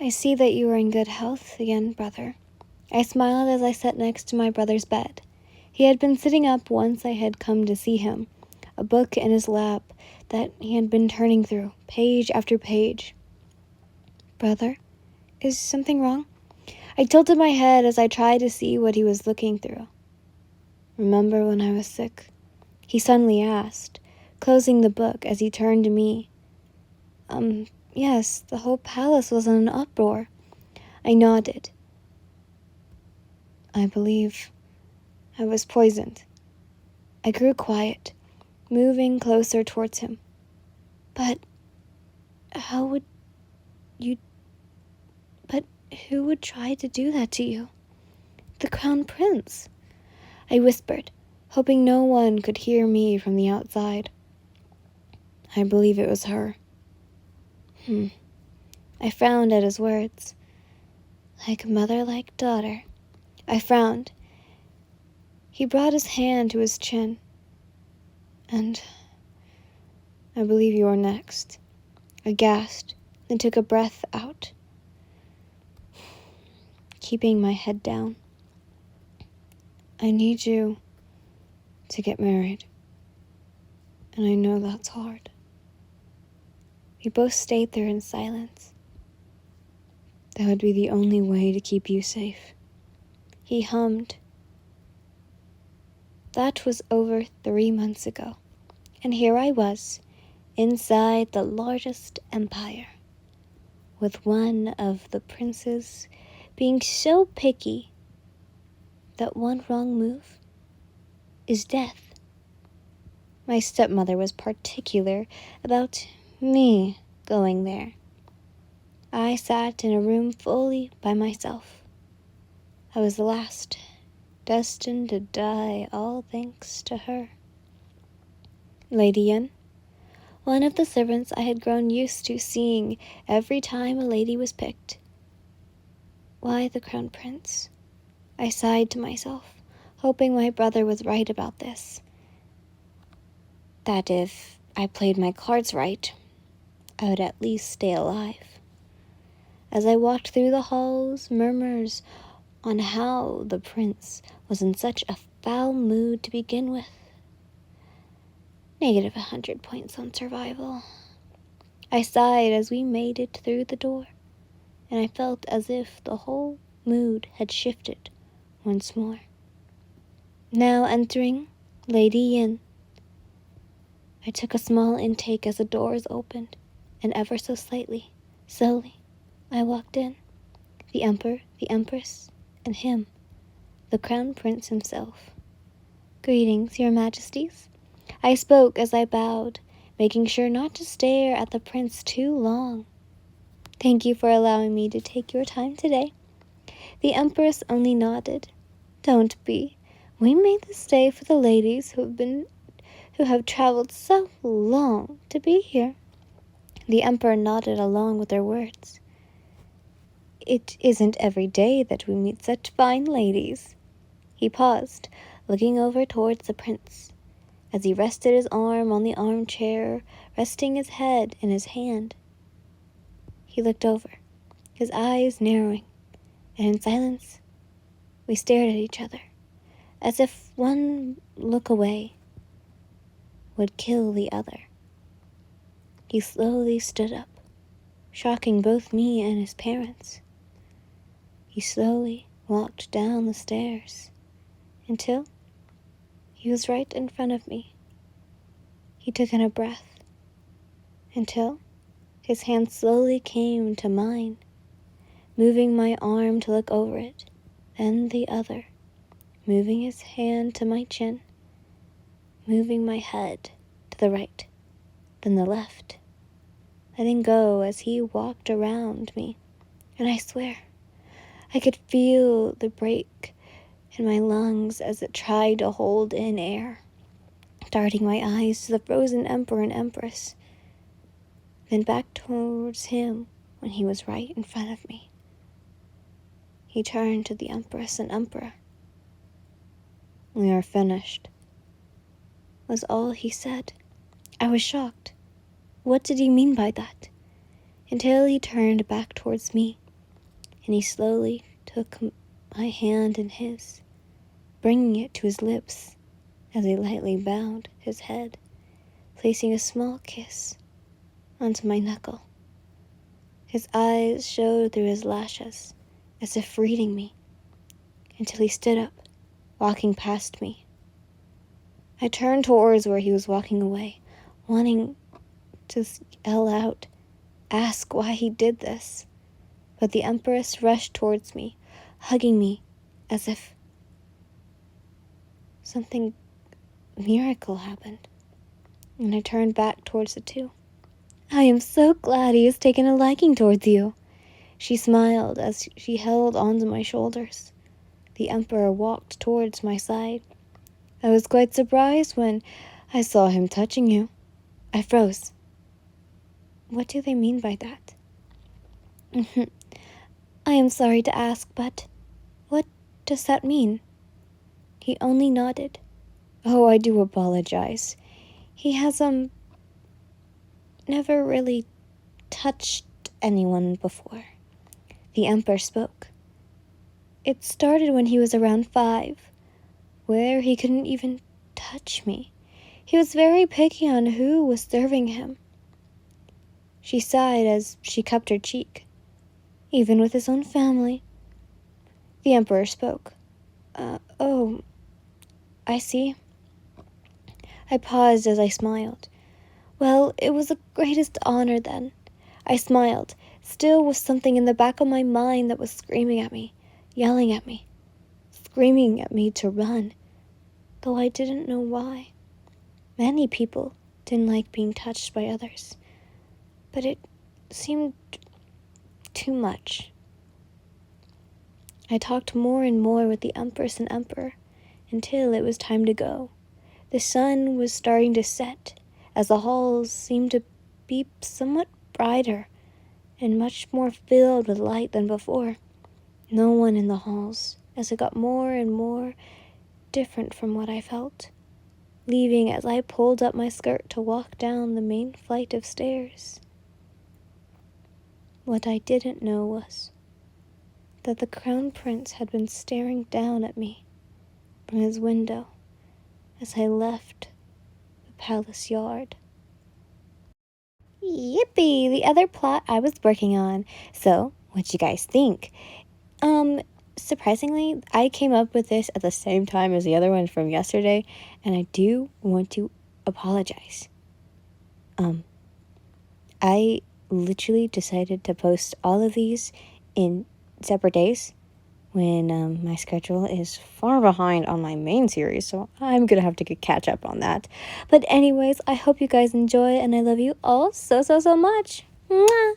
I see that you are in good health again, brother. I smiled as I sat next to my brother's bed. He had been sitting up once I had come to see him, a book in his lap that he had been turning through, page after page. Brother, is something wrong? I tilted my head as I tried to see what he was looking through. Remember when I was sick? He suddenly asked, closing the book as he turned to me. Yes, the whole palace was in an uproar. I nodded. I believe I was poisoned. I grew quiet, moving closer towards him. But how would you... But who would try to do that to you? The Crown Prince, I whispered, hoping no one could hear me from the outside. I believe it was her. I frowned at his words. Like mother, like daughter. I frowned. He brought his hand to his chin. And I believe you are next. I gasped, then took a breath out, keeping my head down. I need you to get married. And I know that's hard. We both stayed there in silence. That would be the only way to keep you safe. He hummed. That was over 3 months ago, and here I was, inside the largest empire, with one of the princes being so picky that one wrong move is death. My stepmother was particular about me going there. I sat in a room fully by myself. I was the last, destined to die, all thanks to her. Lady Yen, one of the servants I had grown used to seeing every time a lady was picked. Why the Crown Prince? I sighed to myself, hoping my brother was right about this. That if I played my cards right, I would at least stay alive. As I walked through the halls, murmurs on how the prince was in such a foul mood to begin with. Negative 100 points on survival. I sighed as we made it through the door, and I felt as if the whole mood had shifted once more. Now entering Lady Yin. I took a small intake as the doors opened, and ever so slowly, I walked in. The Emperor, the Empress, and him, the Crown Prince himself. Greetings, Your Majesties. I spoke as I bowed, making sure not to stare at the prince too long. Thank you for allowing me to take your time today. The Empress only nodded. Don't be. We made this day for the ladies who have traveled so long to be here. The Emperor nodded along with their words. It isn't every day that we meet such fine ladies. He paused, looking over towards the prince, as he rested his arm on the armchair, resting his head in his hand. He looked over, his eyes narrowing, and in silence, we stared at each other, as if one look away would kill the other. He slowly stood up, shocking both me and his parents. He slowly walked down the stairs until he was right in front of me. He took in a breath until his hand slowly came to mine, moving my arm to look over it, then the other, moving his hand to my chin, moving my head to the right, then the left, letting go as he walked around me, and I swear I could feel the break in my lungs as it tried to hold in air, darting my eyes to the frozen Emperor and Empress, then back towards him when he was right in front of me. He turned to the Empress and Emperor. We are finished, was all he said. I was shocked. What did he mean by that? Until he turned back towards me, and he slowly took my hand in his, bringing it to his lips as he lightly bowed his head, placing a small kiss onto my knuckle. His eyes showed through his lashes, as if reading me, until he stood up, walking past me. I turned towards where he was walking away, wanting to yell out, ask why he did this. But the Empress rushed towards me, hugging me as if something miracle happened. And I turned back towards the two. I am so glad he has taken a liking towards you. She smiled as she held onto my shoulders. The Emperor walked towards my side. I was quite surprised when I saw him touching you. I froze. What do they mean by that? I am sorry to ask, but what does that mean? He only nodded. Oh, I do apologize. He has, never really touched anyone before. The Emperor spoke. It started when he was around 5, where he couldn't even touch me. He was very picky on who was serving him. She sighed as she cupped her cheek. Even with his own family. The Emperor spoke. Oh, I see. I paused as I smiled. Well, it was the greatest honor then. I smiled, still with something in the back of my mind that was screaming at me, yelling at me, screaming at me to run, though I didn't know why. Many people didn't like being touched by others, but it seemed too much. I talked more and more with the Empress and Emperor until it was time to go. The sun was starting to set as the halls seemed to be somewhat brighter and much more filled with light than before. No one in the halls, as it got more and more different from what I felt, leaving as I pulled up my skirt to walk down the main flight of stairs. What I didn't know was that the Crown Prince had been staring down at me from his window as I left the palace yard. Yippee! The other plot I was working on. So, what'd you guys think? Surprisingly, I came up with this at the same time as the other one from yesterday, and I do want to apologize. I literally decided to post all of these in separate days when my schedule is far behind on my main series, so I'm gonna have to catch up on that. But anyways, I hope you guys enjoy, and I love you all so much. Mwah!